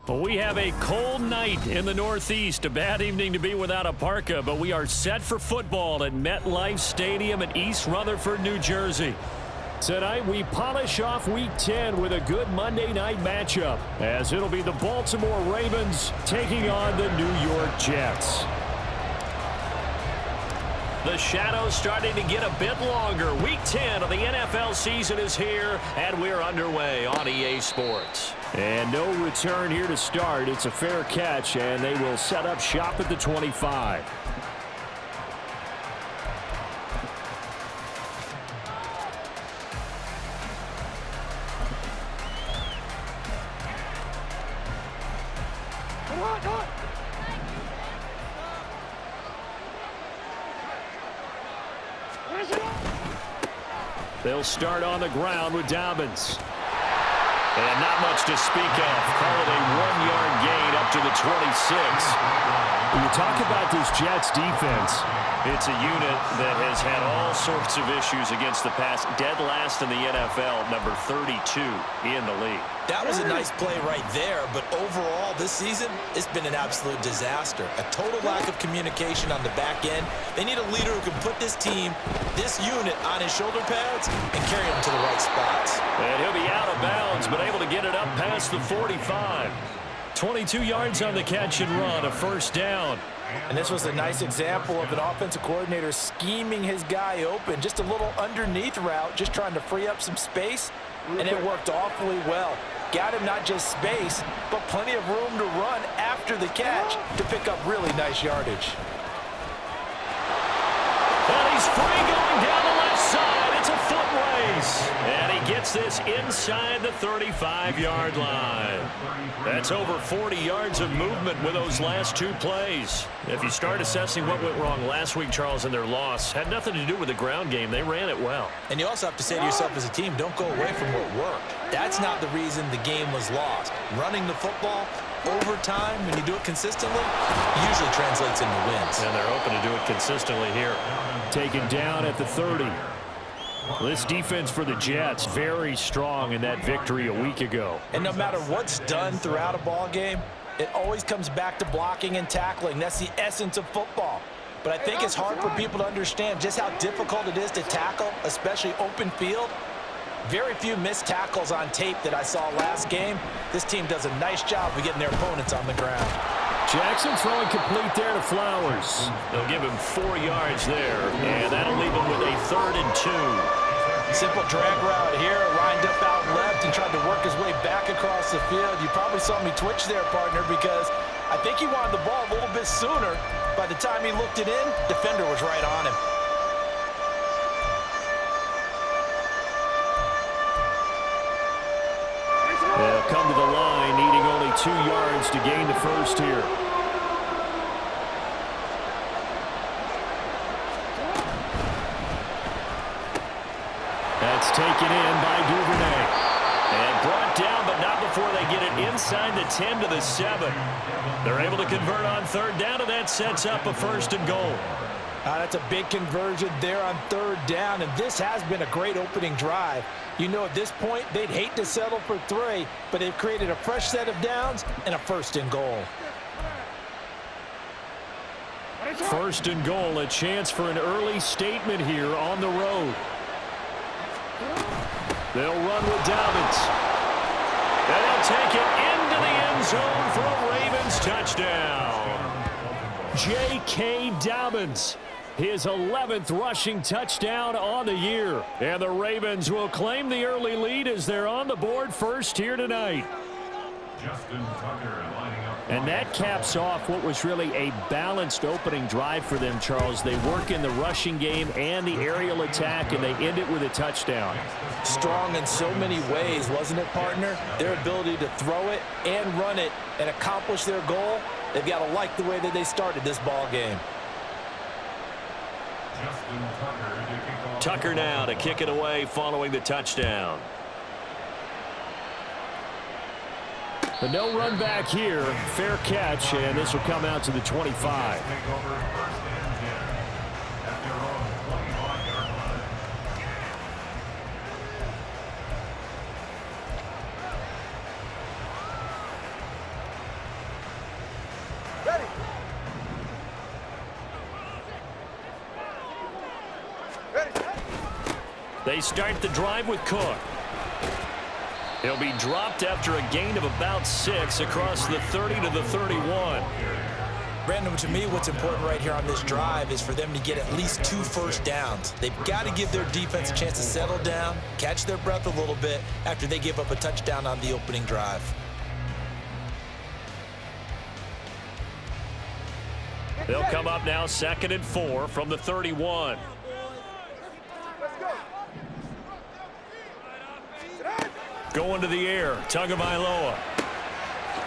We have a cold night in the Northeast. A bad evening to be without a parka, but we are set for football at MetLife Stadium in East Rutherford, New Jersey. Tonight, we polish off Week 10 with a good Monday night matchup, as it'll be the Baltimore Ravens taking on the New York Jets. The shadow's starting to get a bit longer. Week 10 of the NFL season is here, and we're underway on EA Sports. And no return here to start. It's a fair catch, and they will set up shop at the 25. They'll start on the ground with Dobbins. And not much to speak of. Call it a 1-yard gain up to the 26. When you talk about this Jets defense, it's a unit that has had all sorts of issues against the pass. Dead last in the NFL, number 32 in the league. That was a nice play right there, but overall this season, it's been an absolute disaster. A total lack of communication on the back end. They need a leader who can put this team, this unit, on his shoulder pads and carry them to the right spots. And he'll be out of bounds, but able to get it up past the 45. 22 yards on the catch and run, a first down. And this was a nice example of an offensive coordinator scheming his guy open. Just a little underneath route, just trying to free up some space, and it worked awfully well. Got him not just space, but plenty of room to run after the catch to pick up really nice yardage. And he's free going down the left side. It's a foot race. And he gets this inside the 35-yard line. That's over 40 yards of movement with those last two plays. If you start assessing what went wrong last week, Charles, in their loss, had nothing to do with the ground game. They ran it well. And you also have to say to yourself as a team, don't go away from what worked. That's not the reason the game was lost. Running the football over time, when you do it consistently, usually translates into wins. And they're hoping to do it consistently here. Taken down at the 30. This defense for the Jets, very strong in that victory a week ago. And no matter what's done throughout a ball game, it always comes back to blocking and tackling. That's the essence of football. But I think it's hard for people to understand just how difficult it is to tackle, especially open field. Very few missed tackles on tape that I saw last game. This team does a nice job of getting their opponents on the ground. Jackson throwing complete there to Flowers. They'll give him 4 yards there, and that'll leave him with a 3rd and 2. Simple drag route here, lined up out left and tried to work his way back across the field. You probably saw me twitch there, partner, because I think he wanted the ball a little bit sooner. By the time he looked it in, defender was right on him. They'll come to the line, needing only 2 yards to gain the first here. That's taken in by Duvernay. And brought down, but not before they get it inside the 10 to the 7. They're able to convert on 3rd down, and that sets up a 1st and goal. That's a big conversion there on 3rd down, and this has been a great opening drive. You know, at this point, they'd hate to settle for 3, but they've created a fresh set of downs and a 1st and goal. 1st and goal, a chance for an early statement here on the road. They'll run with Dobbins. And they'll take it into the end zone for a Ravens touchdown. J.K. Dobbins, his 11th rushing touchdown on the year. And the Ravens will claim the early lead as they're on the board first here tonight. And that caps off what was really a balanced opening drive for them, Charles. They work in the rushing game and the aerial attack, and they end it with a touchdown. Strong in so many ways, wasn't it, partner? Their ability to throw it and run it and accomplish their goal, they've got to like the way that they started this ball game. Tucker now to kick it away following the touchdown. The no run back here, fair catch, and this will come out to the 25. They start the drive with Cook. He'll be dropped after a gain of about 6 across the 30 to the 31. Brandon, to me, what's important right here on this drive is for them to get at least 2 first downs. They've got to give their defense a chance to settle down, catch their breath a little bit after they give up a touchdown on the opening drive. They'll come up now 2nd and 4 from the 31. Going to the air, Tagovailoa.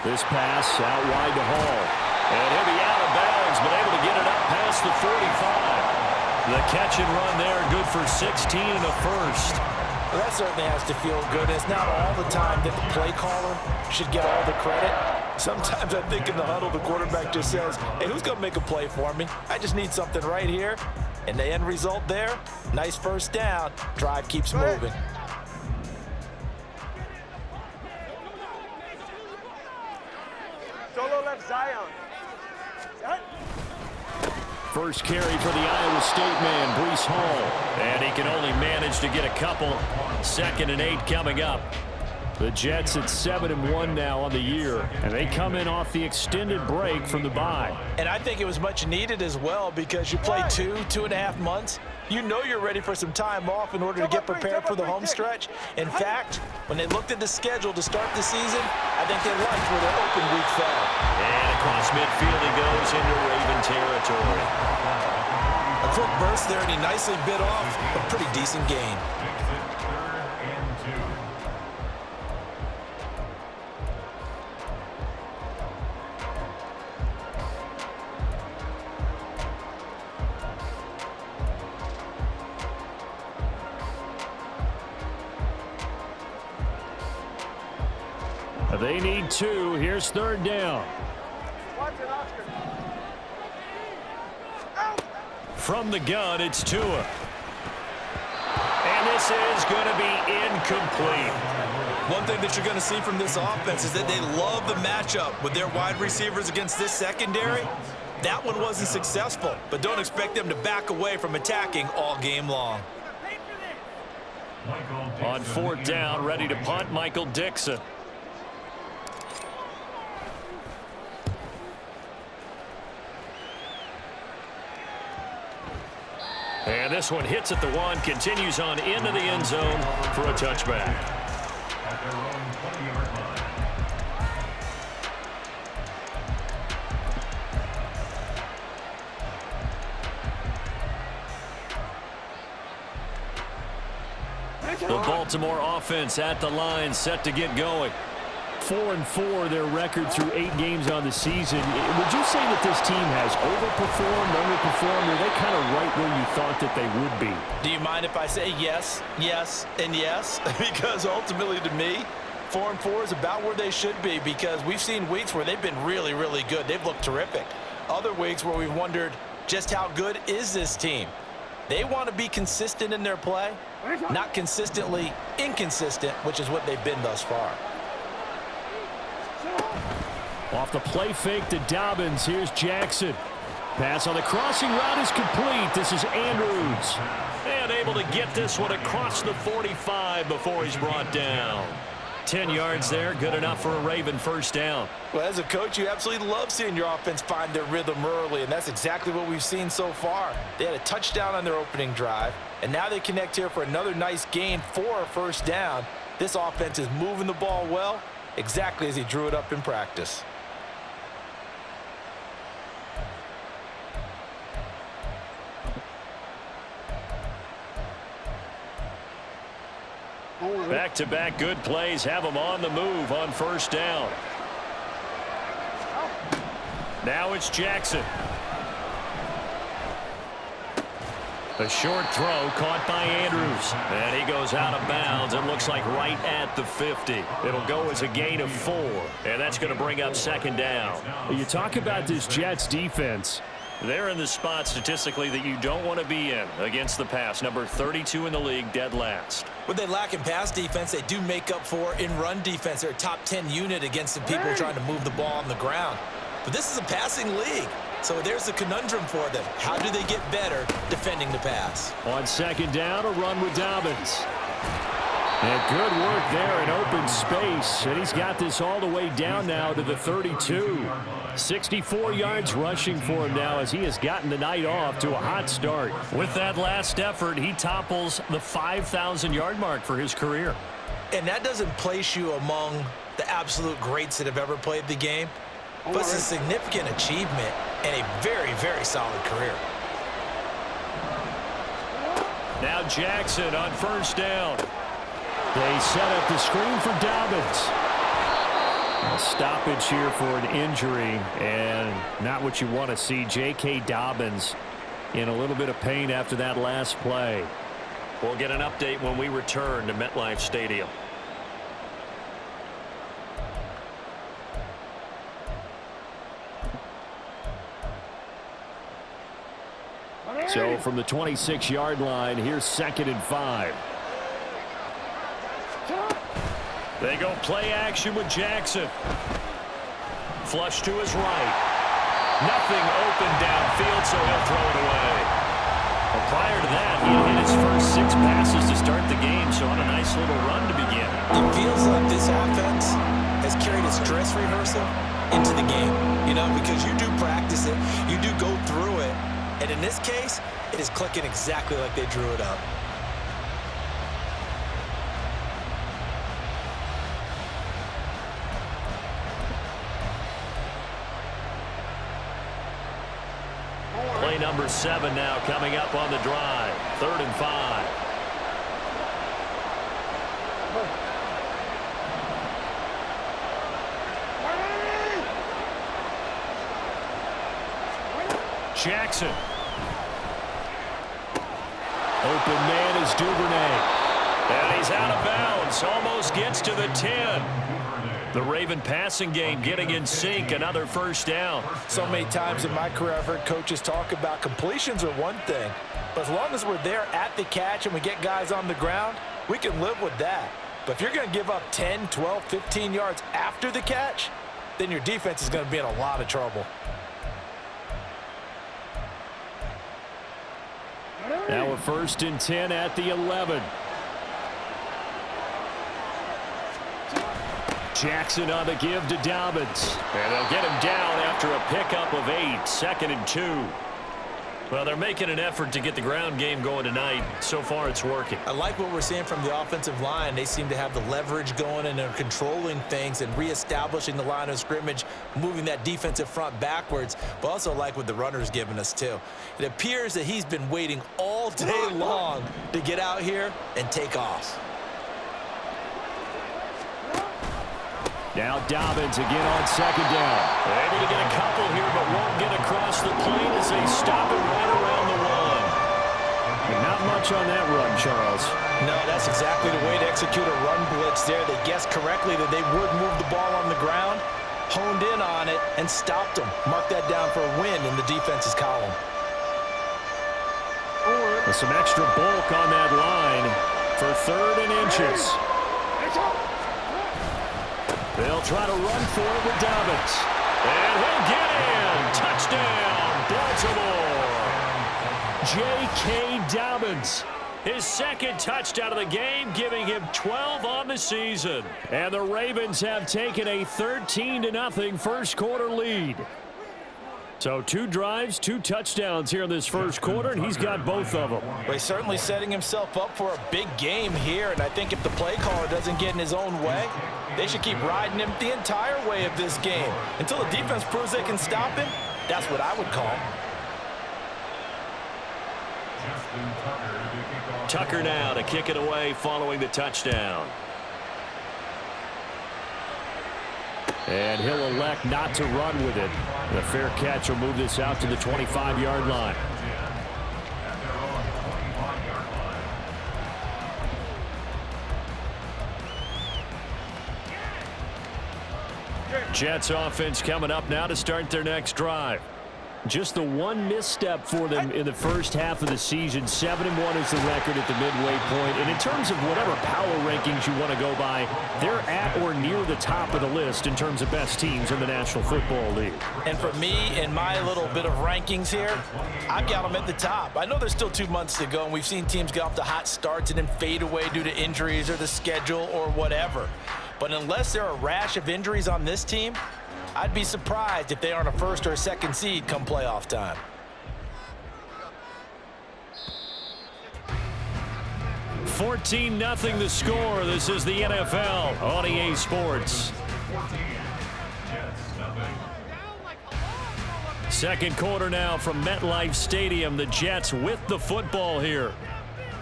This pass out wide to Hall. And he'll be out of bounds, but able to get it up past the 45. The catch and run there, good for 16 and a first. Well, that certainly has to feel good. It's not all the time that the play caller should get all the credit. Sometimes I think in the huddle, the quarterback just says, hey, who's going to make a play for me? I just need something right here. And the end result there, nice first down. Drive keeps moving. Solo left Zion. First carry for the Iowa State man, Breece Hall. And he can only manage to get a couple. 2nd and 8 coming up. The Jets at 7-1 now on the year. And they come in off the extended break from the bye. And I think it was much needed as well because you play 2.5 months. You know you're ready for some time off in order to get prepared for the home stretch. In fact, when they looked at the schedule to start the season, I think they liked where their open week fell. And across midfield he goes into Raven territory. A quick burst there, and he nicely bit off a pretty decent gain. They need 2. Here's 3rd down. From the gun, it's Tua. And this is going to be incomplete. One thing that you're going to see from this offense is that they love the matchup with their wide receivers against this secondary. That one wasn't successful, but don't expect them to back away from attacking all game long. On 4th down, ready to punt, Michael Dixon. And this one hits at the 1, continues on into the end zone for a touchback. The Baltimore offense at the line, set to get going. 4-4 their record through 8 games on the season. Would you say that this team has overperformed, underperformed, or are they kind of right where you thought that they would be? Do you mind if I say yes, yes, and yes? Because ultimately to me, 4-4 is about where they should be because we've seen weeks where they've been really, really good. They've looked terrific. Other weeks where we've wondered just how good is this team? They want to be consistent in their play, not consistently inconsistent, which is what they've been thus far. Off the play fake to Dobbins. Here's Jackson. Pass on the crossing route is complete. This is Andrews. And able to get this one across the 45 before he's brought down. 10 yards there, good enough for a Raven first down. Well, as a coach, you absolutely love seeing your offense find their rhythm early, and that's exactly what we've seen so far. They had a touchdown on their opening drive, and now they connect here for another nice gain for a first down. This offense is moving the ball well, exactly as he drew it up in practice. Back-to-back good plays have them on the move on first down. Now it's Jackson. A short throw caught by Andrews. And he goes out of bounds and looks like right at the 50. It'll go as a gain of 4. And that's going to bring up second down. You talk about this Jets defense. They're in the spot statistically that you don't want to be in against the pass. Number 32 in the league, dead last. What they lack in pass defense, they do make up for in run defense. They're a top 10 unit against the people trying to move the ball on the ground. But this is a passing league. So there's the conundrum for them. How do they get better defending the pass? On second down, a run with Dobbins. And good work there in open space. And he's got this all the way down now to the 32. 64 yards rushing for him now as he has gotten the night off to a hot start. With that last effort, he topples the 5,000-yard mark for his career. And that doesn't place you among the absolute greats that have ever played the game, but it's a significant achievement and a very, very solid career. Now Jackson on first down. They set up the screen for Dobbins. A stoppage here for an injury, and not what you want to see. J.K. Dobbins in a little bit of pain after that last play. We'll get an update when we return to MetLife Stadium. So from the 26-yard line, here's 2nd and 5. They go play action with Jackson. Flush to his right. Nothing open downfield, so he'll throw it away. Well, prior to that, he had hit his first 6 passes to start the game, so on a nice little run to begin. It feels like this offense has carried its dress rehearsal into the game, you know, because you do practice it, you do go through it, and in this case, it is clicking exactly like they drew it up. Play number 7 now coming up on the drive. 3rd and 5. Jackson. Open man is Duvernay. And he's out of bounds. Almost gets to the 10. The Raven passing game getting in sync. Another first down. So many times in my career I've heard coaches talk about completions are one thing, but as long as we're there at the catch and we get guys on the ground, we can live with that. But if you're going to give up 10, 12, 15 yards after the catch, then your defense is going to be in a lot of trouble. Now a 1st and 10 at the 11. Jackson on the give to Dobbins. And they'll get him down after a pickup of 8. 2nd and 2. Well, they're making an effort to get the ground game going tonight. So far, it's working. I like what we're seeing from the offensive line. They seem to have the leverage going, and they're controlling things and reestablishing the line of scrimmage, moving that defensive front backwards, but also like what the runner's giving us, too. It appears that he's been waiting all day long to get out here and take off. Now Dobbins again on 2nd down. Able to get a couple here, but won't get across the plane as they stop it right around the 1. And not much on that run, Charles. No, that's exactly the way to execute a run blitz there. They guessed correctly that they would move the ball on the ground, honed in on it, and stopped them. Mark that down for a win in the defense's column. With some extra bulk on that line for 3rd and inches. They'll try to run for it with Dobbins. And he'll get in. Touchdown, Baltimore. J.K. Dobbins. His 2nd touchdown of the game, giving him 12 on the season. And the Ravens have taken a 13-0 first quarter lead. So 2 drives, 2 touchdowns here in this first quarter, and he's got both of them. Well, he's certainly setting himself up for a big game here, and I think if the play caller doesn't get in his own way, they should keep riding him the entire way of this game. Until the defense proves they can stop him, that's what I would call. Tucker now to kick it away following the touchdown. And he'll elect not to run with it. The fair catch will move this out to the 25-yard line. Jets offense coming up now to start their next drive. Just the one misstep for them in the first half of the season. 7-1 is the record at the midway point. And in terms of whatever power rankings you want to go by, they're at or near the top of the list in terms of best teams in the National Football League. And for me, in my little bit of rankings here, I've got them at the top. I know there's still 2 months to go, and we've seen teams get off to hot starts and then fade away due to injuries or the schedule or whatever. But unless there are a rash of injuries on this team, I'd be surprised if they aren't a first or a second seed come playoff time. $14-0 the score. This is the NFL on EA Sports. Second quarter now from MetLife Stadium. The Jets with the football here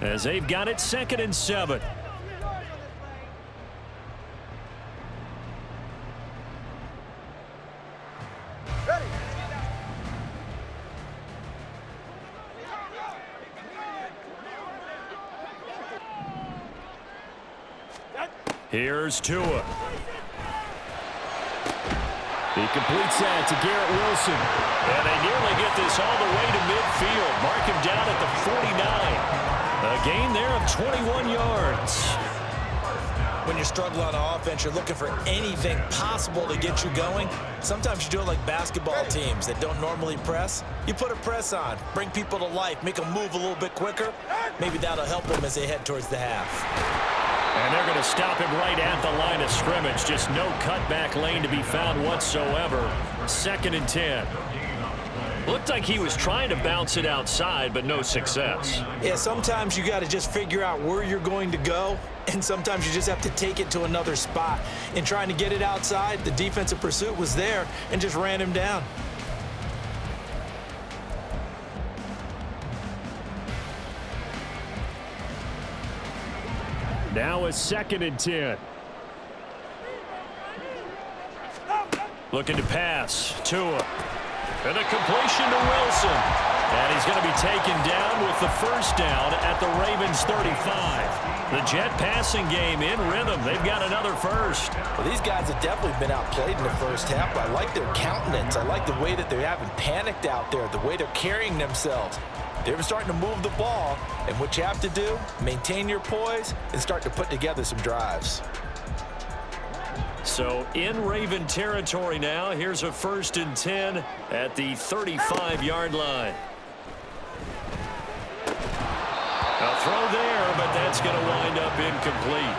as they've got it 2nd and 7. Here's Tua. He completes that to Garrett Wilson. And they nearly get this all the way to midfield. Mark him down at the 49. A gain there of 21 yards. When you're struggling on offense, you're looking for anything possible to get you going. Sometimes you do it like basketball teams that don't normally press. You put a press on, bring people to life, make them move a little bit quicker. Maybe that'll help them as they head towards the half. And they're going to stop him right at the line of scrimmage. Just no cutback lane to be found whatsoever. 2nd and 10. Looked like he was trying to bounce it outside, but no success. Yeah, sometimes you got to just figure out where you're going to go, and sometimes you just have to take it to another spot. In trying to get it outside, the defensive pursuit was there and just ran him down. Now a 2nd and 10. Looking to pass. Tua. And a completion to Wilson. And he's going to be taken down with the first down at the Ravens 35. The Jet passing game in rhythm. They've got another first. Well, these guys have definitely been outplayed in the first half, but I like their countenance. I like the way that they haven't panicked out there, the way they're carrying themselves. They're starting to move the ball, and what you have to do, maintain your poise and start to put together some drives. So in Raven territory now. Here's a 1st and 10 at the 35-yard line. A throw there, but that's going to wind up incomplete.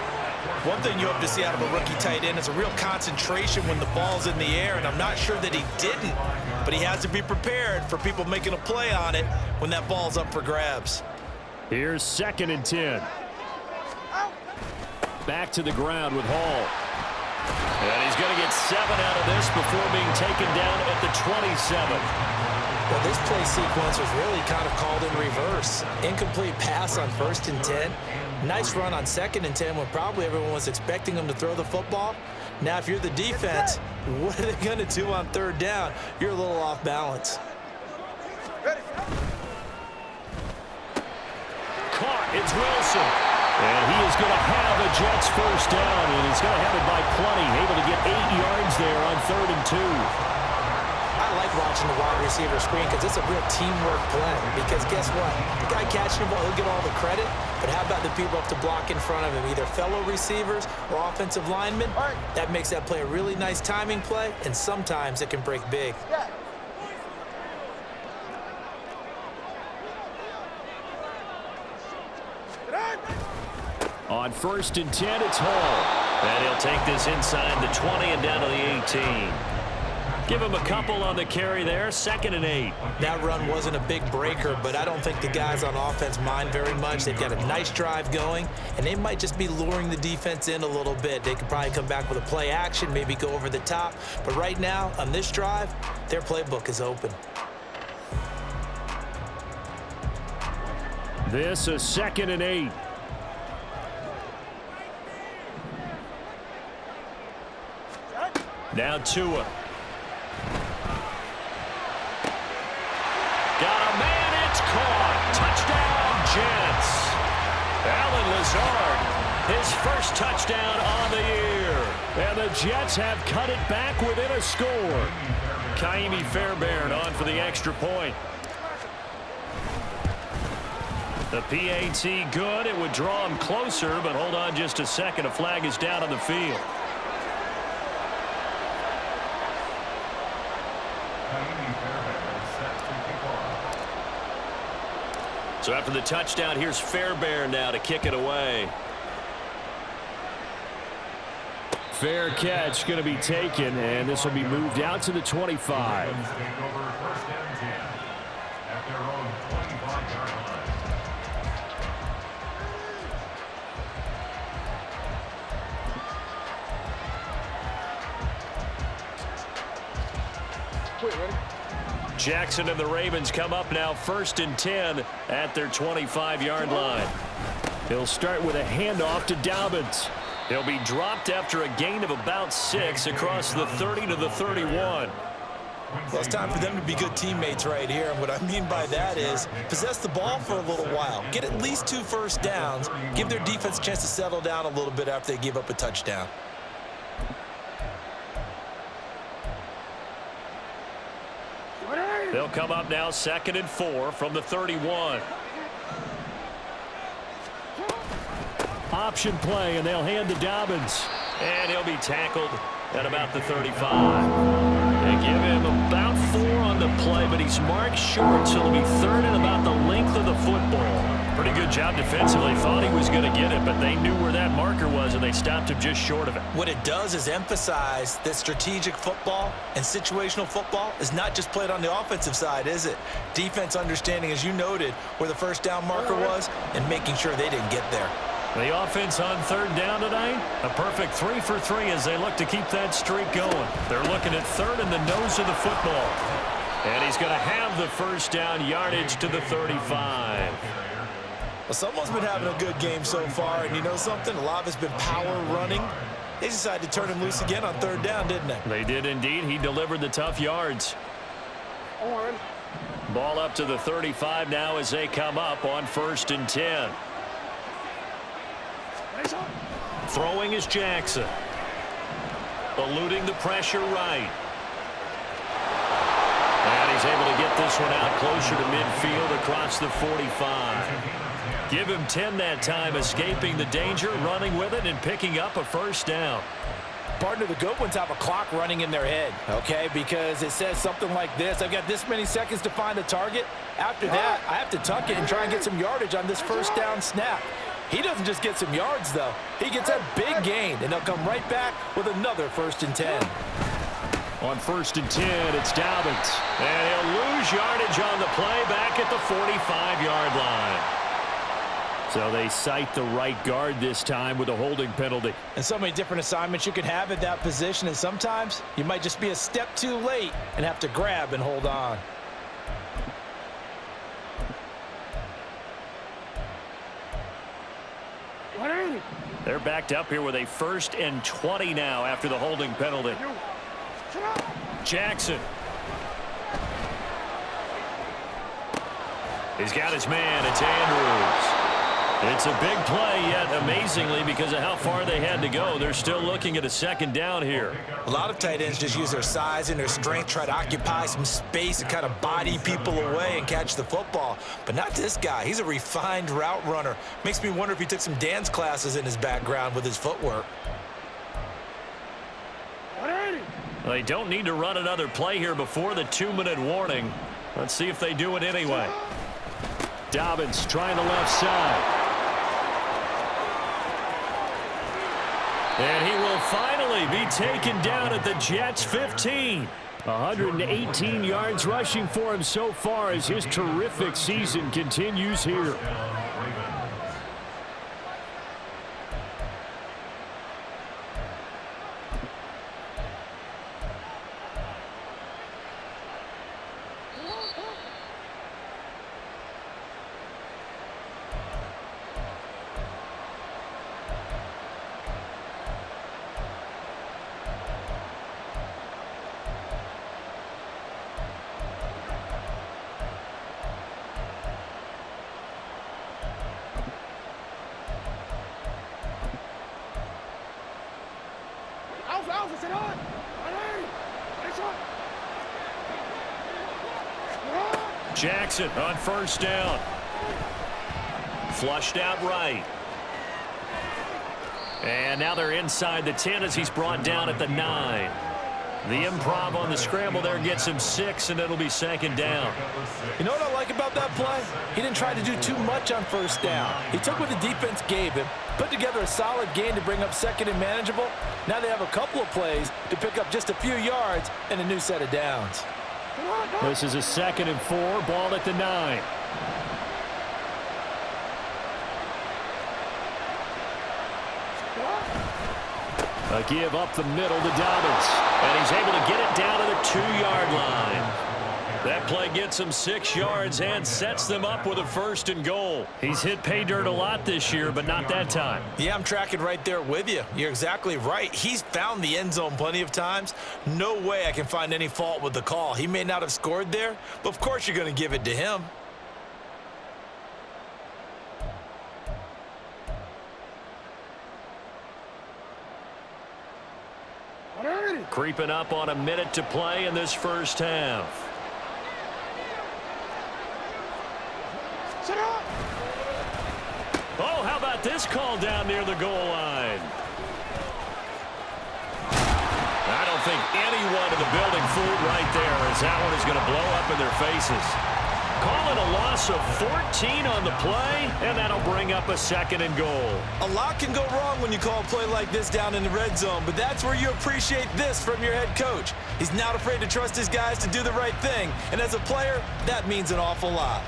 One thing you hope to see out of a rookie tight end is a real concentration when the ball's in the air, and I'm not sure that he didn't, but he has to be prepared for people making a play on it when that ball's up for grabs. Here's 2nd and 10. Back to the ground with Hall. And he's going to get 7 out of this before being taken down at the 27. Well, this play sequence was really kind of called in reverse. Incomplete pass on 1st and 10. Nice run on 2nd and 10 when probably everyone was expecting him to throw the football. Now, if you're the defense, what are they going to do on 3rd down? You're a little off balance. Caught. It's Wilson. And he is going to have a Jets first down, and he's going to have it by plenty. Able to get 8 yards there on 3rd and 2. I like watching the wide receiver screen because it's a real teamwork play. Because guess what? The guy catching the ball, he'll get all the credit. But how about the people up to block in front of him, either fellow receivers or offensive linemen? That makes that play a really nice timing play, and sometimes it can break big. On 1st and 10, it's Hall. And he'll take this inside the 20 and down to the 18. Give him a couple on the carry there. 2nd and 8. That run wasn't a big breaker, but I don't think the guys on offense mind very much. They've got a nice drive going, and they might just be luring the defense in a little bit. They could probably come back with a play action, maybe go over the top. But right now, on this drive, their playbook is open. This is 2nd and 8. Now Tua. Got a man, it's caught. Touchdown, Jets. Allen Lazard, his first touchdown on the year. And the Jets have cut it back within a score. Kaimi Fairbairn on for the extra point. The PAT good. It would draw him closer, but hold on just a second. A flag is down on the field. So after the touchdown, here's Fairbairn now to kick it away. Fair catch going to be taken, and this will be moved out to the 25. Jackson and the Ravens come up now 1st and 10 at their 25-yard line. He'll start with a handoff to Dobbins. He'll be dropped after a gain of about 6 across the 30 to the 31. Well, it's time for them to be good teammates right here. And what I mean by that is possess the ball for a little while. Get at least 2 first downs. Give their defense a chance to settle down a little bit after they give up a touchdown. They'll come up now 2nd and 4 from the 31. Option play, and they'll hand to Dobbins. And he'll be tackled at about the 35. They give him about 4 on the play, but he's marked short, so it'll be 3rd and about the length of the football. Pretty good job defensively. Thought he was going to get it, but they knew where that marker was, and they stopped him just short of it. What it does is emphasize that strategic football and situational football is not just played on the offensive side, is it? Defense understanding, as you noted, where the first down marker was and making sure they didn't get there. The offense on 3rd down tonight, a perfect 3 for 3 as they look to keep that streak going. They're looking at 3rd and the nose of the football. And he's going to have the first down yardage to the 35. Well, someone's been having a good game so far, and you know something? A lot of it's been power running. They decided to turn him loose again on 3rd down, didn't they? They did indeed. He delivered the tough yards. Ball up to the 35 now as they come up on 1st and 10. Throwing is Jackson. Eluding the pressure right. And he's able to get this one out closer to midfield across the 45. Give him 10 that time, escaping the danger, running with it, and picking up a first down. Partner, the good ones have a clock running in their head, okay, because it says something like this. I've got this many seconds to find the target. After that, I have to tuck it and try and get some yardage on this first down snap. He doesn't just get some yards, though. He gets a big gain, and they'll come right back with another 1st and 10. On 1st and 10, it's Dobbins. And he'll lose yardage on the play back at the 45-yard line. So they cite the right guard this time with a holding penalty. And so many different assignments you can have at that position, and sometimes you might just be a step too late and have to grab and hold on. They're backed up here with a 1st and 20 now after the holding penalty. Jackson. He's got his man. It's Andrews. It's a big play, yet amazingly, because of how far they had to go, they're still looking at a 2nd down here. A lot of tight ends just use their size and their strength, try to occupy some space and kind of body people away and catch the football. But not this guy. He's a refined route runner. Makes me wonder if he took some dance classes in his background with his footwork. They don't need to run another play here before the 2-minute warning. Let's see if they do it anyway. Dobbins trying the left side. And he will finally be taken down at the Jets' 15. 118 yards rushing for him so far as his terrific season continues here. Jackson on first down. Flushed out right. And now they're inside the 10 as he's brought down at the 9. The improv on the scramble there gets him 6, and it'll be second down. You know what I like about that play? He didn't try to do too much on first down. He took what the defense gave him, put together a solid gain to bring up second and manageable. Now they have a couple of plays to pick up just a few yards and a new set of downs. This is a 2nd and 4, ball at the 9. A give up the middle to Dobbins. And he's able to get it down to the 2-yard line. That play gets him 6 yards and sets them up with a 1st and goal. He's hit pay dirt a lot this year, but not that time. Yeah, I'm tracking right there with you. You're exactly right. He's found the end zone plenty of times. No way I can find any fault with the call. He may not have scored there, but of course you're going to give it to him. Creeping up on a minute to play in this first half. Oh, how about this call down near the goal line? I don't think anyone in the building fooled right there, as that one is going to blow up in their faces. Call it a loss of 14 on the play, and that'll bring up a 2nd and goal. A lot can go wrong when you call a play like this down in the red zone, but that's where you appreciate this from your head coach. He's not afraid to trust his guys to do the right thing, and as a player, that means an awful lot.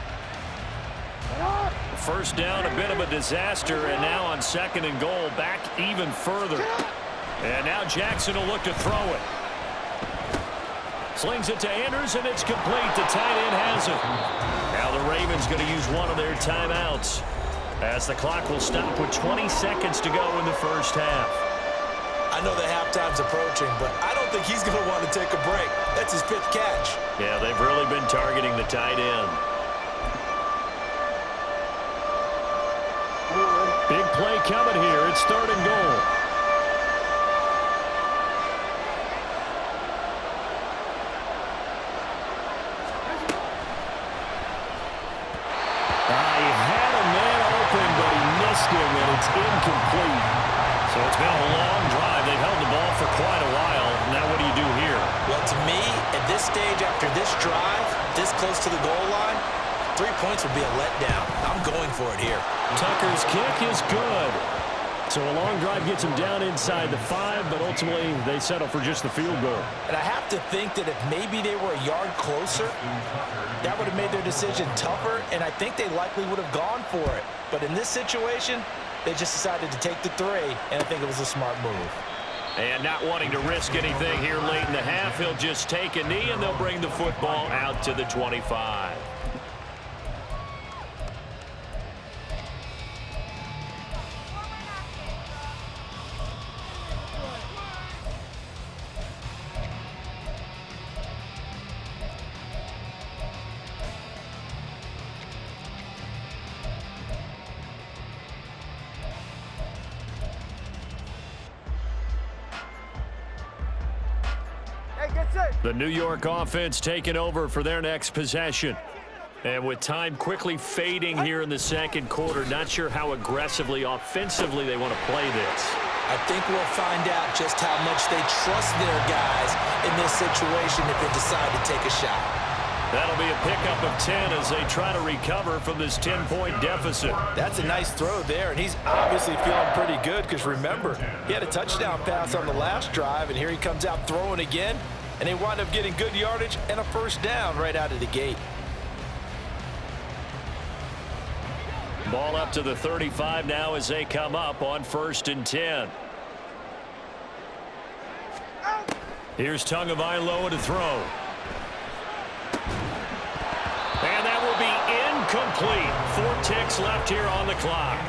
First down, a bit of a disaster, and now on 2nd and goal, back even further. And now Jackson will look to throw it. Slings it to Andrews, and it's complete. The tight end has it. Now the Ravens going to use one of their timeouts, as the clock will stop with 20 seconds to go in the first half. I know that halftime's approaching, but I don't think he's going to want to take a break. That's his 5th catch. Yeah, they've really been targeting the tight end. Big play coming here. It's 3rd and goal. And it's incomplete. So it's been a long drive. They've held the ball for quite a while. Now what do you do here? Well, to me, at this stage after this drive, this close to the goal line, 3 points would be a letdown. I'm going for it here. Tucker's kick is good. So a long drive gets them down inside the 5, but ultimately they settle for just the field goal. And I have to think that if maybe they were a yard closer, that would have made their decision tougher, and I think they likely would have gone for it. But in this situation, they just decided to take the 3, and I think it was a smart move. And not wanting to risk anything here late in the half, he'll just take a knee, and they'll bring the football out to the 25. The New York offense taking over for their next possession. And with time quickly fading here in the 2nd quarter, not sure how aggressively, offensively they want to play this. I think we'll find out just how much they trust their guys in this situation if they decide to take a shot. That'll be a pickup of 10 as they try to recover from this 10-point deficit. That's a nice throw there, and he's obviously feeling pretty good because, remember, he had a touchdown pass on the last drive, and here he comes out throwing again. And they wind up getting good yardage and a first down right out of the gate. Ball up to the 35 now as they come up on 1st and 10. Here's Tagovailoa to throw. And that will be incomplete. 4 ticks left here on the clock.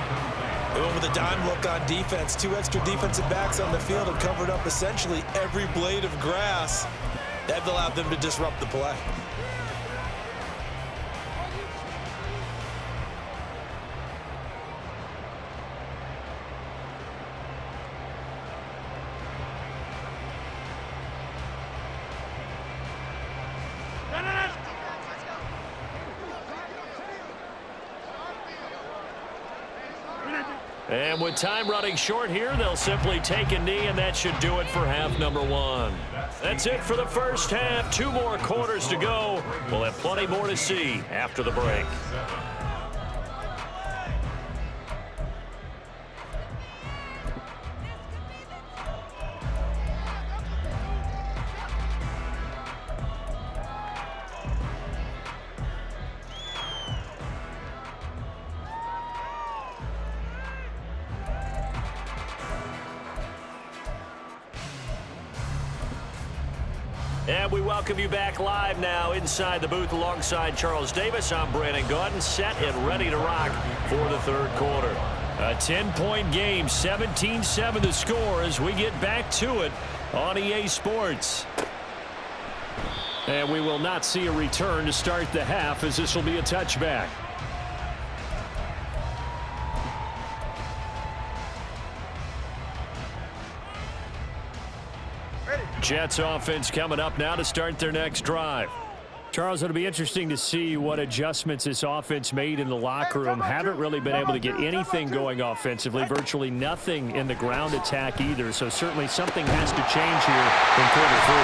They went with a dime look on defense. 2 extra defensive backs on the field and covered up essentially every blade of grass. That allowed them to disrupt the play. And with time running short here, they'll simply take a knee, and that should do it for half number one. That's it for the first half. 2 more quarters to go. We'll have plenty more to see after the break. And we welcome you back live now inside the booth alongside Charles Davis. I'm Brandon Gaudin, set and ready to rock for the third quarter. A 10-point game, 17-7 the score as we get back to it on EA Sports. And we will not see a return to start the half, as this will be a touchback. Jets offense coming up now to start their next drive. Charles, it'll be interesting to see what adjustments this offense made in the locker room. Haven't really been able to get anything going offensively, virtually nothing in the ground attack either. So certainly something has to change here in quarter 3.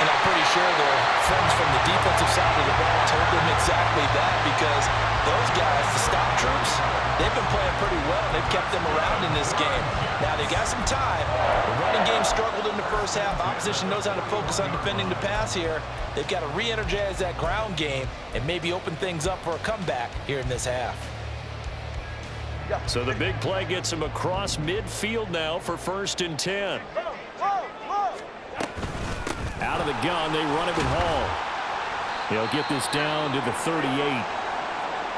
And I'm pretty sure their friends from the defensive side of the ball told them exactly that, because those guys, the stop troops, they've been playing pretty well. They've kept them around in this game. Now, they got some time. The running game struggled in the first half. Opposition knows how to focus on defending the pass here. They've got to re-energize that ground game and maybe open things up for a comeback here in this half. So the big play gets them across midfield now for 1st and 10. Out of the gun, they run it with Hall. He'll get this down to the 38.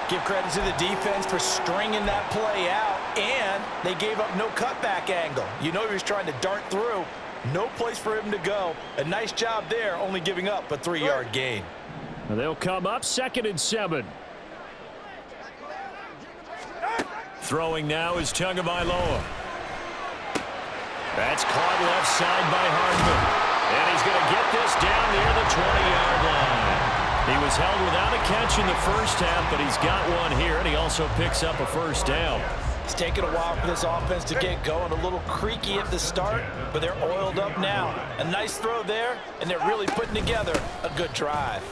Give credit to the defense for stringing that play out, and they gave up no cutback angle. You know he was trying to dart through. No place for him to go. A nice job there, only giving up a 3-yard gain. They'll come up 2nd and 7. Throwing now is Tagovailoa. That's caught left side by Hardman. And he's going to get this down near the 20-yard line. He was held without a catch in the first half, but he's got one here, and he also picks up a 1st down. It's taken a while for this offense to get going. A little creaky at the start, but they're oiled up now. A nice throw there, and they're really putting together a good drive.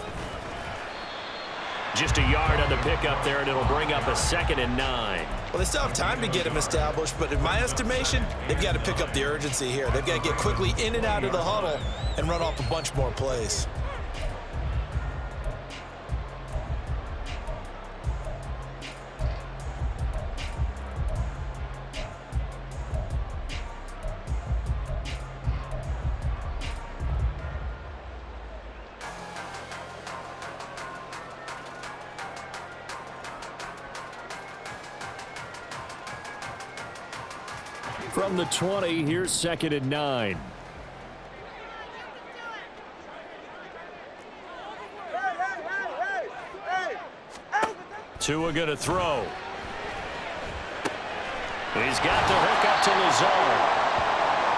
Just a yard on the pickup there, and it'll bring up a 2nd and 9. Well, they still have time to get him established, but in my estimation, they've got to pick up the urgency here. They've got to get quickly in and out of the huddle and run off a bunch more plays. From the 20, here's 2nd and 9. Tua going to throw. He's got the hook up to Lazard.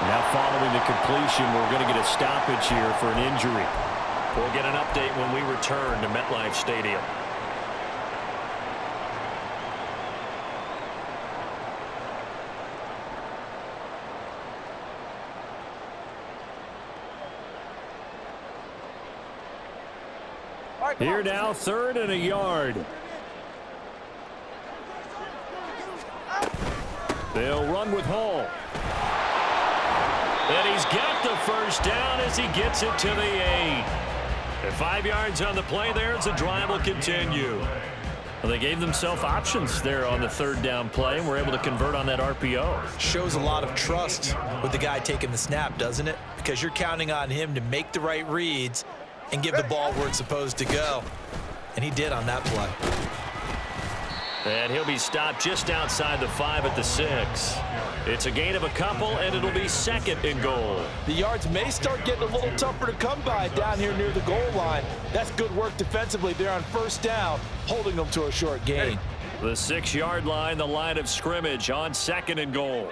Now following the completion, we're going to get a stoppage here for an injury. We'll get an update when we return to MetLife Stadium. Here now, 3rd and a yard. They'll run with Hall. And he's got the 1st down as he gets it to the 8. And 5 yards on the play there as the drive will continue. Well, they gave themselves options there on the 3rd down play and were able to convert on that RPO. Shows a lot of trust with the guy taking the snap, doesn't it? Because you're counting on him to make the right reads and give the ball where it's supposed to go. And he did on that play. And he'll be stopped just outside the 5 at the 6. It's a gain of a couple, and it'll be 2nd and goal. The yards may start getting a little tougher to come by down here near the goal line. That's good work defensively there on 1st down, holding them to a short gain. The 6-yard line, the line of scrimmage on 2nd and goal.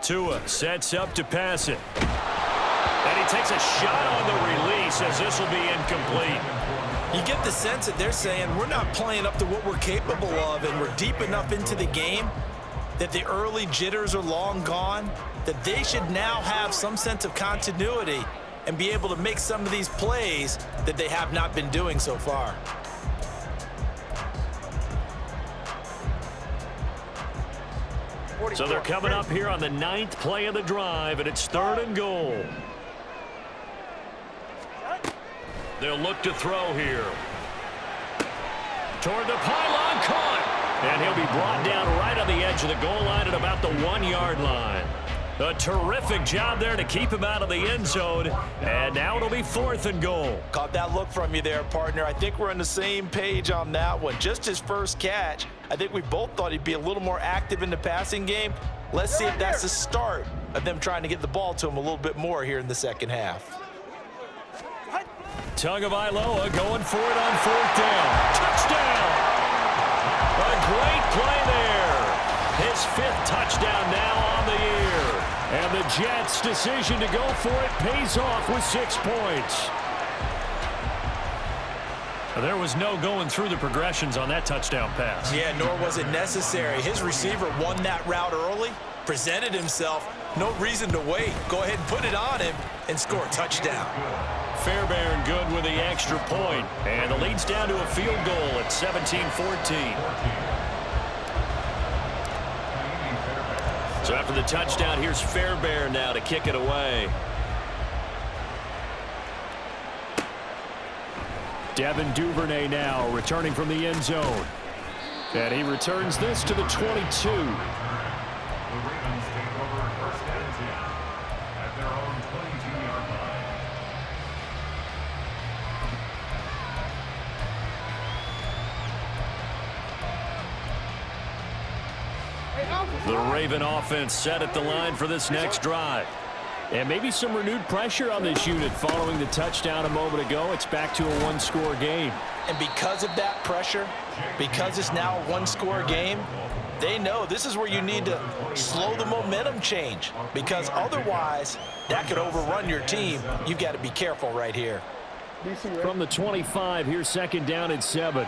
Tua sets up to pass it. And he takes a shot on the release as this will be incomplete. You get the sense that they're saying we're not playing up to what we're capable of, and we're deep enough into the game that the early jitters are long gone, that they should now have some sense of continuity and be able to make some of these plays that they have not been doing so far. So they're coming up here on the 9th play of the drive, and it's 3rd and goal. They'll look to throw here. Toward the pylon, caught. And he'll be brought down right on the edge of the goal line at about the 1-yard line. A terrific job there to keep him out of the end zone. And now it'll be 4th and goal. Caught that look from you there, partner. I think we're on the same page on that one. Just his first catch. I think we both thought he'd be a little more active in the passing game. Let's see if that's the start of them trying to get the ball to him a little bit more here in the second half. Tagovailoa going for it on 4th down. Touchdown! A great play there. His 5th touchdown now on the year. And the Jets' decision to go for it pays off with 6 points. There was no going through the progressions on that touchdown pass. Yeah, nor was it necessary. His receiver won that route early, presented himself. No reason to wait. Go ahead and put it on him and score a touchdown. Fairbairn good with the extra point. And the lead's down to a field goal at 17-14. So after the touchdown, here's Fairbairn now to kick it away. Devin Duvernay now returning from the end zone. And he returns this to the 22. The Raven offense set at the line for this next drive. And maybe some renewed pressure on this unit following the touchdown a moment ago. It's back to a 1-score game. And because of that pressure, because it's now a 1-score game, they know this is where you need to slow the momentum change, because otherwise that could overrun your team. You've got to be careful right here. From the 25, here's 2nd down and 7.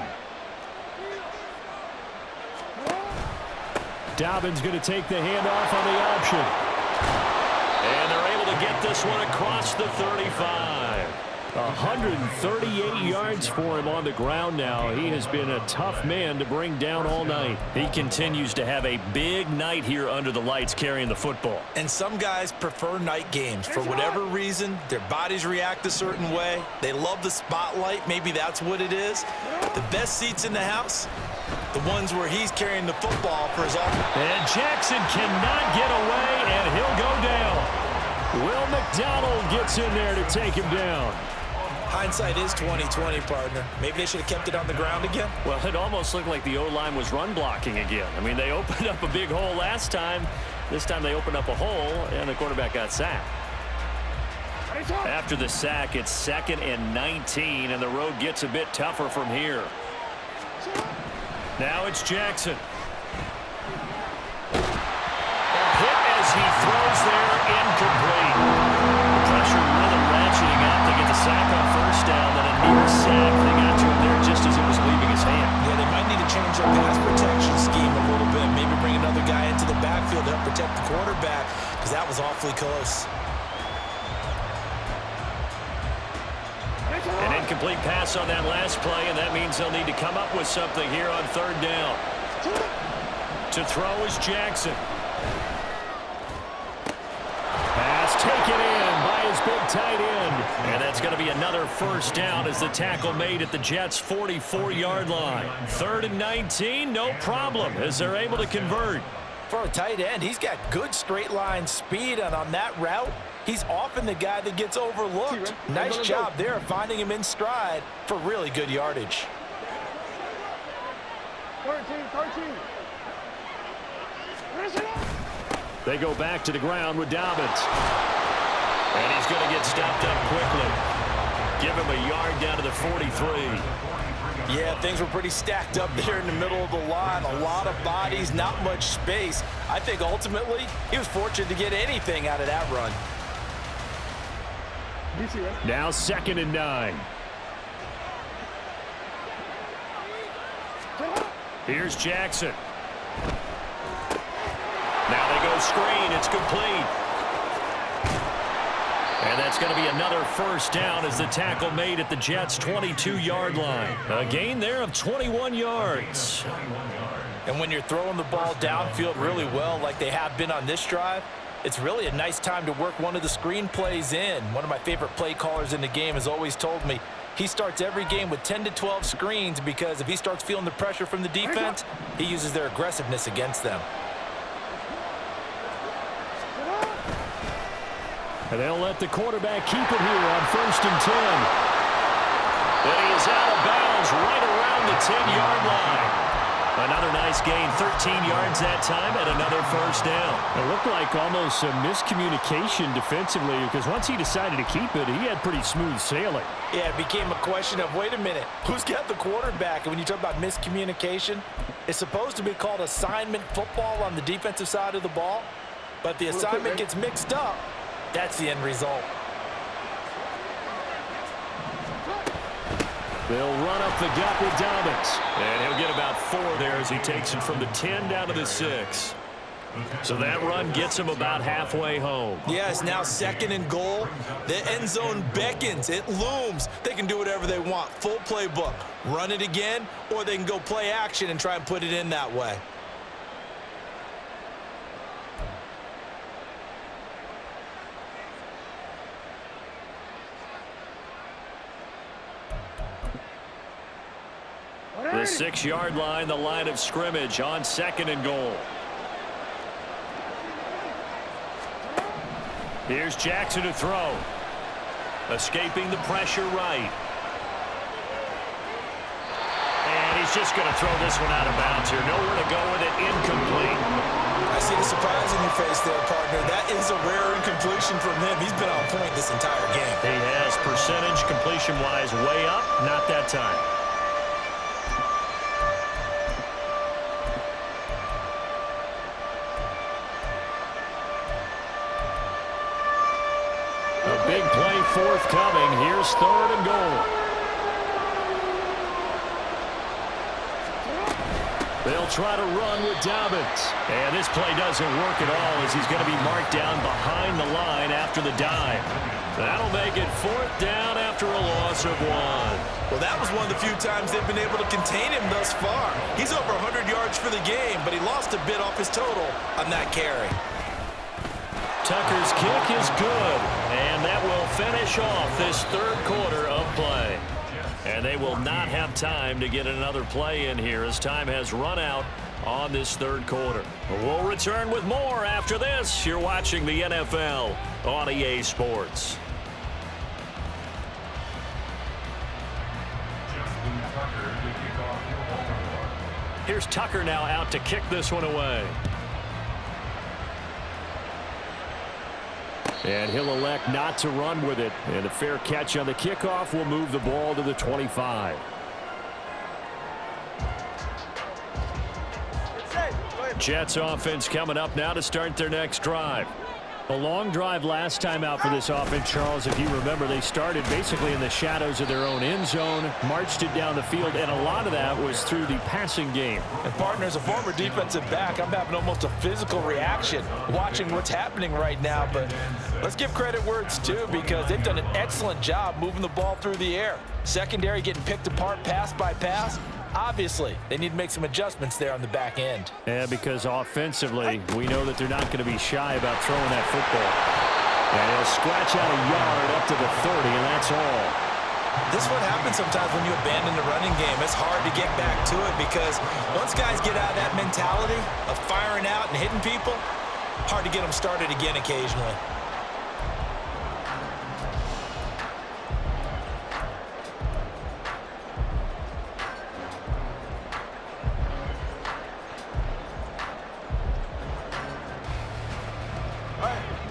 Dobbins going to take the handoff on the option. And they're able to get this one across the 35. 138 yards for him on the ground now. He has been a tough man to bring down all night. He continues to have a big night here under the lights carrying the football. And some guys prefer night games. For whatever reason, their bodies react a certain way. They love the spotlight. Maybe that's what it is. The best seats in the house, the ones where he's carrying the football for his offense. And Jackson cannot get away, and he'll go down. Will McDonald gets in there to take him down. Hindsight is 20/20, partner. Maybe they should have kept it on the ground again. Well, it almost looked like the O-line was run blocking again. I mean, they opened up a big hole last time. This time they opened up a hole, and the quarterback got sacked. After the sack, it's 2nd and 19, and the road gets a bit tougher from here. Now it's Jackson. A hit as he throws there, incomplete. Pressure really ratcheting up to get the sack on 1st down, then a near sack. They got to him there just as it was leaving his hand. Yeah, they might need to change their pass protection scheme a little bit. Maybe bring another guy into the backfield to help protect the quarterback, because that was awfully close. An incomplete pass on that last play, and that means they'll need to come up with something here on 3rd down. To throw is Jackson. Pass taken in by his big tight end. And that's going to be another 1st down as the tackle made at the Jets' 44-yard line. 3rd and 19, no problem, as they're able to convert. For a tight end, he's got good straight line speed, and on that route, he's often the guy that gets overlooked. Nice job there finding him in stride for really good yardage. 13. They go back to the ground with Dobbins. And he's going to get stopped up quickly. Give him a yard down to the 43. Yeah, things were pretty stacked up there in the middle of the line. A lot of bodies, not much space. I think ultimately he was fortunate to get anything out of that run. Now 2nd and 9. Here's Jackson. Now they go screen. It's complete. And that's going to be another first down as the tackle made at the Jets' 22-yard line. A gain there of 21 yards. And when you're throwing the ball downfield really well like they have been on this drive, it's really a nice time to work one of the screen plays in. One of my favorite play callers in the game has always told me he starts every game with 10 to 12 screens because if he starts feeling the pressure from the defense, he uses their aggressiveness against them. And they'll let the quarterback keep it here on 1st and 10. And he is out of bounds right around the 10-yard line. Another nice gain, 13 yards that time, and another first down. It looked like almost a miscommunication defensively because once he decided to keep it, he had pretty smooth sailing. Yeah, it became a question of, wait a minute, who's got the quarterback? And when you talk about miscommunication, it's supposed to be called assignment football on the defensive side of the ball, but the assignment gets mixed up. That's the end result. They'll run up the gut with Dobbins. And he'll get about 4 there as he takes it from the 10 down to the 6. So that run gets him about halfway home. Yeah, it's now 2nd and goal. The end zone beckons. It looms. They can do whatever they want. Full playbook. Run it again, or they can go play action and try and put it in that way. The 6-yard line, the line of scrimmage on 2nd and goal. Here's Jackson to throw. Escaping the pressure right. And he's just going to throw this one out of bounds here. Nowhere to go with it. Incomplete. I see the surprise in your face there, partner. That is a rare incompletion from him. He's been on point this entire game. He has percentage completion-wise way up. Not that time. Big play forthcoming. Here's 3rd and goal. They'll try to run with Dobbins. And this play doesn't work at all as he's going to be marked down behind the line after the dive. That'll make it 4th down after a loss of 1. Well, that was one of the few times they've been able to contain him thus far. He's over 100 yards for the game, but he lost a bit off his total on that carry. Tucker's kick is good, and that will finish off this 3rd quarter of play. And they will not have time to get another play in here as time has run out on this 3rd quarter. We'll return with more after this. You're watching the NFL on EA Sports. Here's Tucker now out to kick this one away. And he'll elect not to run with it. And a fair catch on the kickoff will move the ball to the 25. Jets offense coming up now to start their next drive. A long drive last time out for this offense, Charles. If you remember, they started basically in the shadows of their own end zone, marched it down the field, and a lot of that was through the passing game. And partner, as a former defensive back, I'm having almost a physical reaction watching what's happening right now. But let's give credit where it's due because they've done an excellent job moving the ball through the air. Secondary getting picked apart pass by pass. Obviously, they need to make some adjustments there on the back end. Yeah, because offensively, we know that they're not going to be shy about throwing that football. And he'll scratch out a yard up to the 30, and that's all. This is what happens sometimes when you abandon the running game. It's hard to get back to it because once guys get out of that mentality of firing out and hitting people, hard to get them started again occasionally.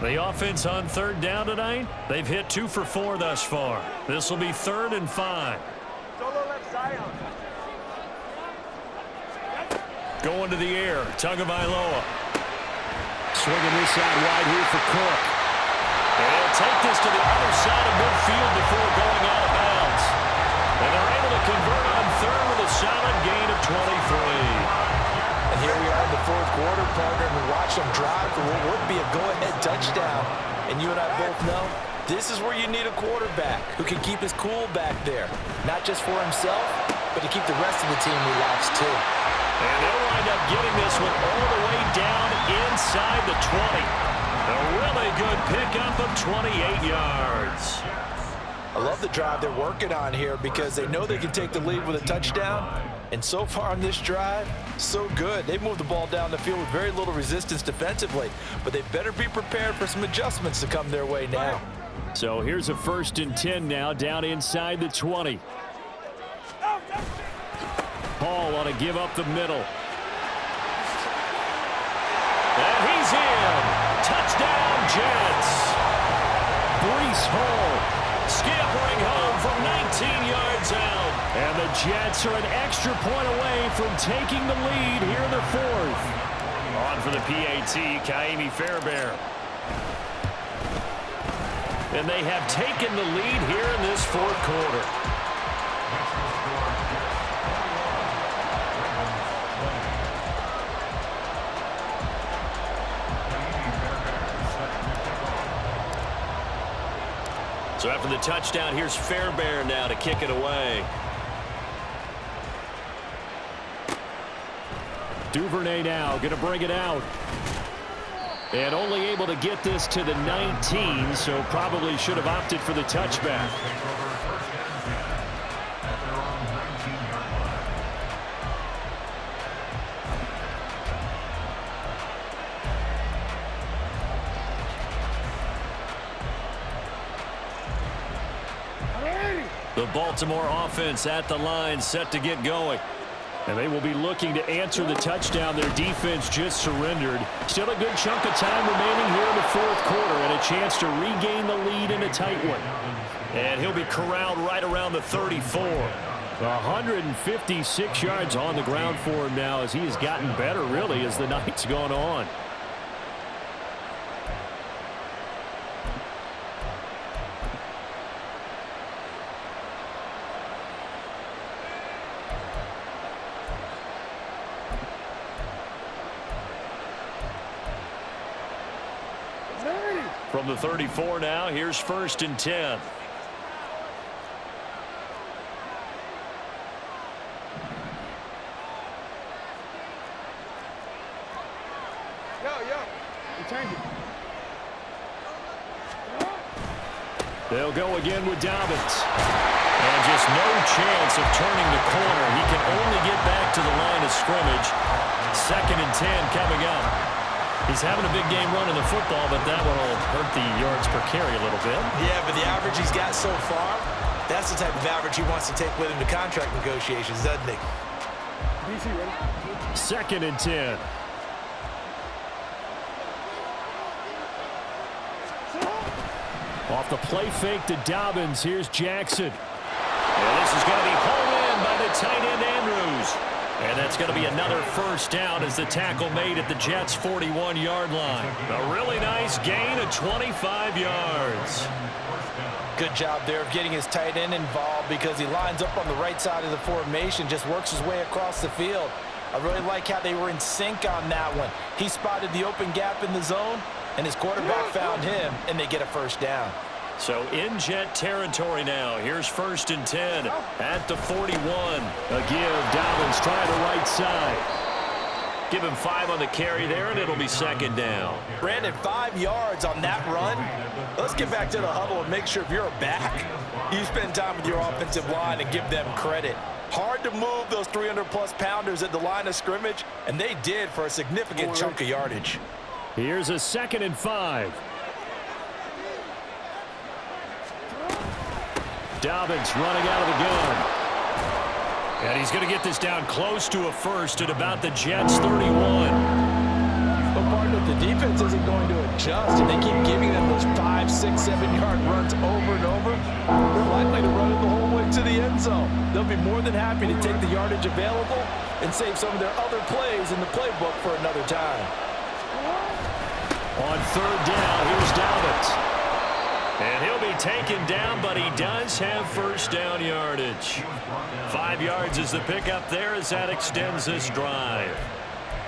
The offense on 3rd down tonight, they've hit 2 for 4 thus far. This will be 3rd and 5. Going to the air, Tagovailoa. Swinging this out wide here for Cook. And he'll take this to the other side of midfield before going out of bounds. And they're able to convert on 3rd with a solid gain of 23. in the fourth quarter, partner, and watch them drive for what would be a go-ahead touchdown. And you and I both know this is where you need a quarterback who can keep his cool back there, not just for himself, but to keep the rest of the team relaxed too. And they'll wind up getting this one all the way down inside the 20. A really good pickup of 28 yards. I love the drive they're working on here because they know they can take the lead with a touchdown. And so far on this drive, so good. They moved the ball down the field with very little resistance defensively, but they better be prepared for some adjustments to come their way now. So here's a 1st and 10 now, down inside the 20. Paul on a give up the middle. And he's in. Touchdown, Jets. Breece Hall scampering home from 19 yards out. And the Jets are an extra point away from taking the lead here in the 4th. On for the PAT, Kaimi Fairbairn. And they have taken the lead here in this 4th quarter. So after the touchdown, here's Fairbairn now to kick it away. Duvernay now going to bring it out. And only able to get this to the 19, so probably should have opted for the touchback. The Baltimore offense at the line, set to get going. And they will be looking to answer the touchdown their defense just surrendered. Still a good chunk of time remaining here in the 4th quarter and a chance to regain the lead in a tight one. And he'll be corralled right around the 34. 156 yards on the ground for him now as he has gotten better, really, as the night's gone on. From the 34 now, here's 1st and 10. They'll go again with Dobbins. And just no chance of turning the corner. He can only get back to the line of scrimmage. 2nd and 10 coming up. He's having a big game running the football, but that one will hurt the yards per carry a little bit. Yeah, but the average he's got so far, that's the type of average he wants to take with him to contract negotiations, doesn't he? 2nd and 10. Off the play fake to Dobbins. Here's Jackson. And this is going to be hauled in by the tight end Andrews. And that's going to be another 1st down as the tackle made at the Jets' 41-yard line. A really nice gain of 25 yards. Good job there of getting his tight end involved because he lines up on the right side of the formation, just works his way across the field. I really like how they were in sync on that one. He spotted the open gap in the zone, and his quarterback found him, and they get a 1st down. So in Jet territory now. Here's 1st and 10 at the 41. A give. Dobbins trying the right side. Give him 5 on the carry there, and it'll be 2nd down. Brandon, 5 yards on that run. Let's get back to the huddle and make sure if you're a back, you spend time with your offensive line and give them credit. Hard to move those 300-plus pounders at the line of scrimmage, and they did for a significant chunk of yardage. Here's a 2nd and 5. Dobbins running out of the gun. And he's going to get this down close to a 1st at about the Jets' 31. But partner, the defense isn't going to adjust, and they keep giving them those 5, 6, 7-yard runs over and over. They're likely to run it the whole way to the end zone. They'll be more than happy to take the yardage available and save some of their other plays in the playbook for another time. On 3rd down, here's Dobbins. And he'll be taken down, but he does have 1st down yardage. 5 yards is the pickup there as that extends this drive.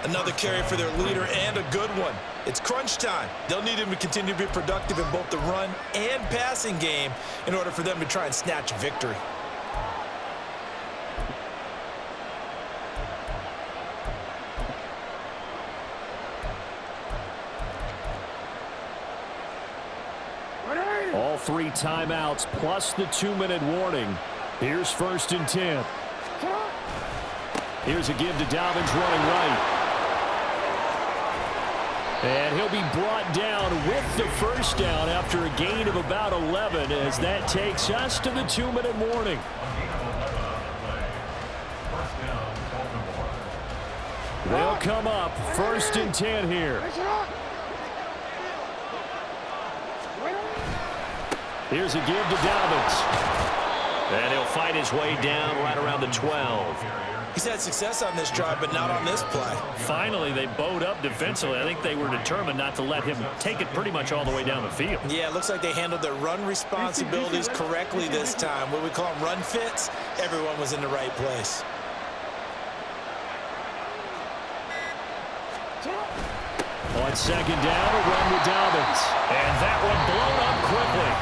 Another carry for their leader and a good one. It's crunch time. They'll need him to continue to be productive in both the run and passing game in order for them to try and snatch victory. All 3 timeouts plus the 2-minute warning. Here's 1st and 10. Here's a give to Dobbins running right. And he'll be brought down with the first down after a gain of about 11 as that takes us to the 2-minute warning. They'll come up 1st and 10 here. Here's a give to Dobbins. And he'll fight his way down right around the 12. He's had success on this drive, but not on this play. Finally, they bowed up defensively. I think they were determined not to let him take it pretty much all the way down the field. Yeah, it looks like they handled their run responsibilities correctly this time. What we call them run fits, everyone was in the right place. On 2nd down, a run with Dobbins. And that one blown up quickly,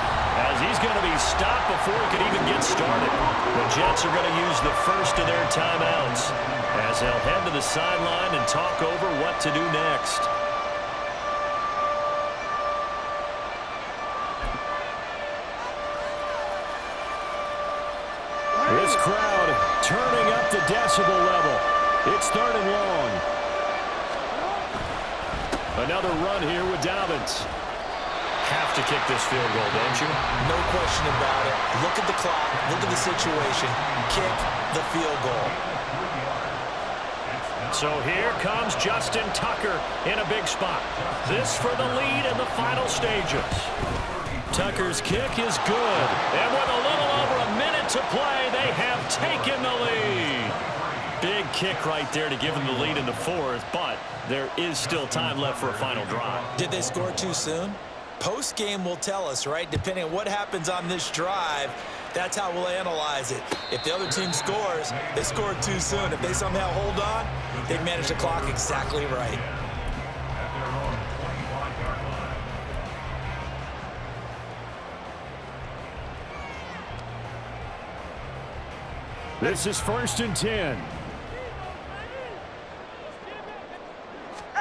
as he's going to be stopped before he can even get started. The Jets are going to use the first of their timeouts as they'll head to the sideline and talk over what to do next. This crowd turning up the decibel level. It's 3rd and long. Another run here with Dobbins. Have to kick this field goal, don't you? No question about it. Look at the clock. Look at the situation. Kick the field goal. So here comes Justin Tucker in a big spot. This for the lead in the final stages. Tucker's kick is good. And with a little over a minute to play, they have taken the lead. Big kick right there to give them the lead in the 4th, but there is still time left for a final drive. Did they score too soon? Post-game will tell us, right? Depending on what happens on this drive, that's how we'll analyze it. If the other team scores, they scored too soon. If they somehow hold on, they manage the clock exactly right. This is 1st and 10.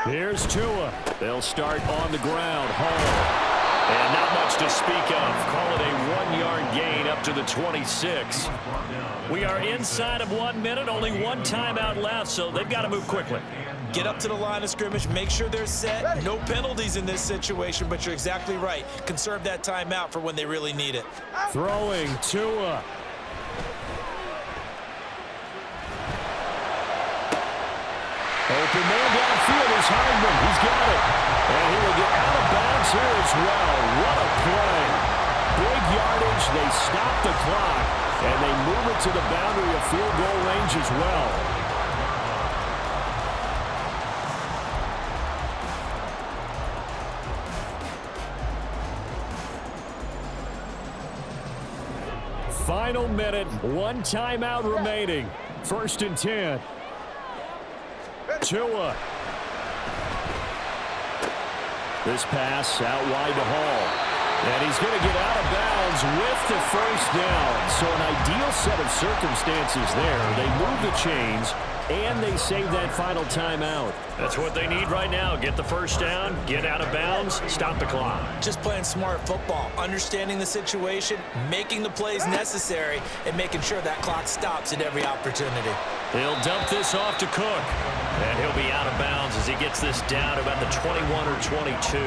Here's Tua. They'll start on the ground. Hall. And not much to speak of. Call it a 1-yard gain up to the 26. We are inside of 1 minute. Only 1 timeout left, so they've got to move quickly. Get up to the line of scrimmage. Make sure they're set. No penalties in this situation, but you're exactly right. Conserve that timeout for when they really need it. Throwing Tua. Open man downfield is Hindman. He's got it. And he will get out of bounds here as well. What a play. Big yardage. They stop the clock. And they move it to the boundary of field goal range as well. Final minute. 1 timeout remaining. 1st and 10. Tua. This pass out wide to Hall. And he's going to get out of bounds with the first down. So an ideal set of circumstances there. They move the chains, and they save that final timeout. That's what they need right now. Get the first down, get out of bounds, stop the clock. Just playing smart football, understanding the situation, making the plays necessary, and making sure that clock stops at every opportunity. He'll dump this off to Cook. And he'll be out of bounds as he gets this down about the 21 or 22.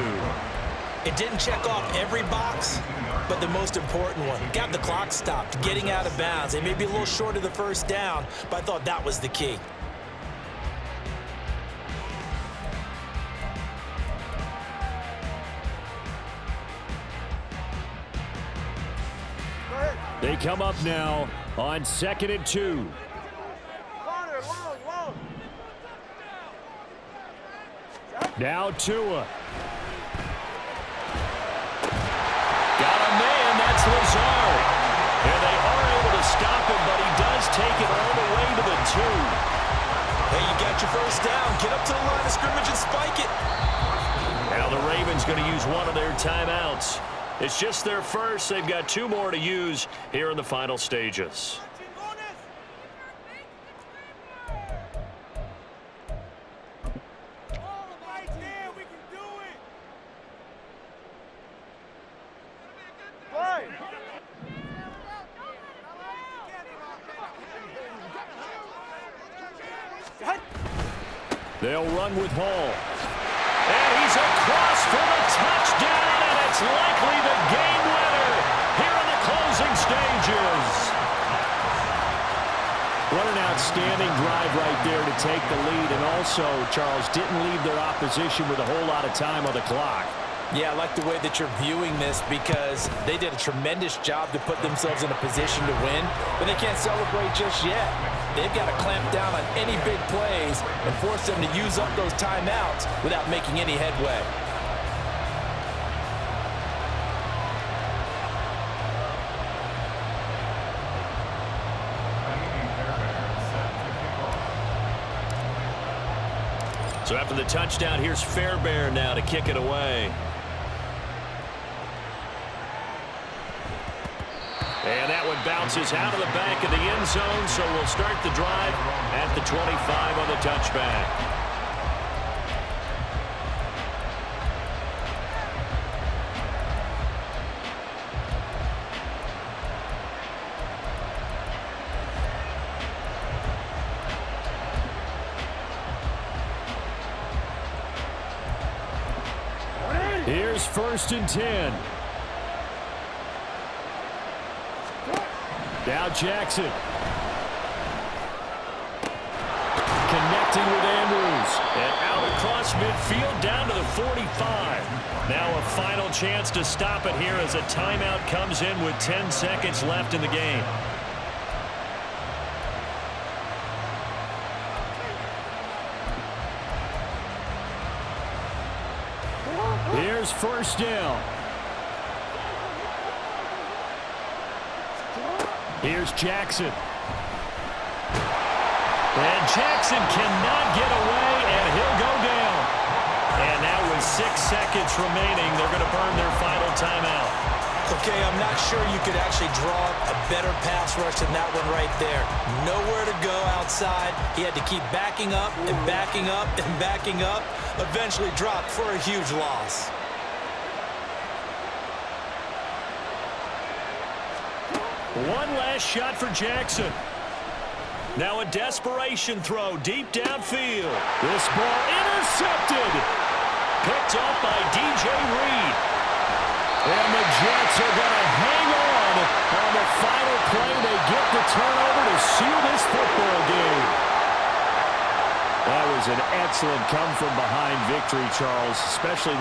It didn't check off every box, but the most important one. Got the clock stopped, getting out of bounds. They may be a little short of the first down, but I thought that was the key. They come up now on 2nd and 2. Now Tua. Got a man, that's Lazard. And they are able to stop him, but he does take it all the way to the 2. Hey, you got get your first down. Get up to the line of scrimmage and spike it. Now the Ravens going to use one of their timeouts. It's just their first. They've got 2 more to use here in the final stages. They'll run with Hall. And he's across for the touchdown, and it's likely the game winner here in the closing stages. What an outstanding drive right there to take the lead, and also, Charles, didn't leave their opposition with a whole lot of time on the clock. Yeah, I like the way that you're viewing this because they did a tremendous job to put themselves in a position to win, but they can't celebrate just yet. They've got to clamp down on any big plays and force them to use up those timeouts without making any headway. So after the touchdown, here's Fairbairn now to kick it away. And that one bounces out of the back of the end zone, so we'll start the drive at the 25 on the touchback. Here's 1st and 10. Now Jackson. Connecting with Andrews. And out across midfield down to the 45. Now a final chance to stop it here as a timeout comes in with 10 seconds left in the game. Here's 1st down. Here's Jackson. And Jackson cannot get away, and he'll go down. And now with 6 seconds remaining, they're going to burn their final timeout. Okay, I'm not sure you could actually draw a better pass rush than that one right there. Nowhere to go outside. He had to keep backing up and backing up and backing up. Eventually dropped for a huge loss. One last shot for Jackson. Now a desperation throw deep downfield. This ball intercepted. Picked off by DJ Reed. And the Jets are going to hang on the final play. They get the turnover to seal this football game. That was an excellent come-from-behind victory, Charles, especially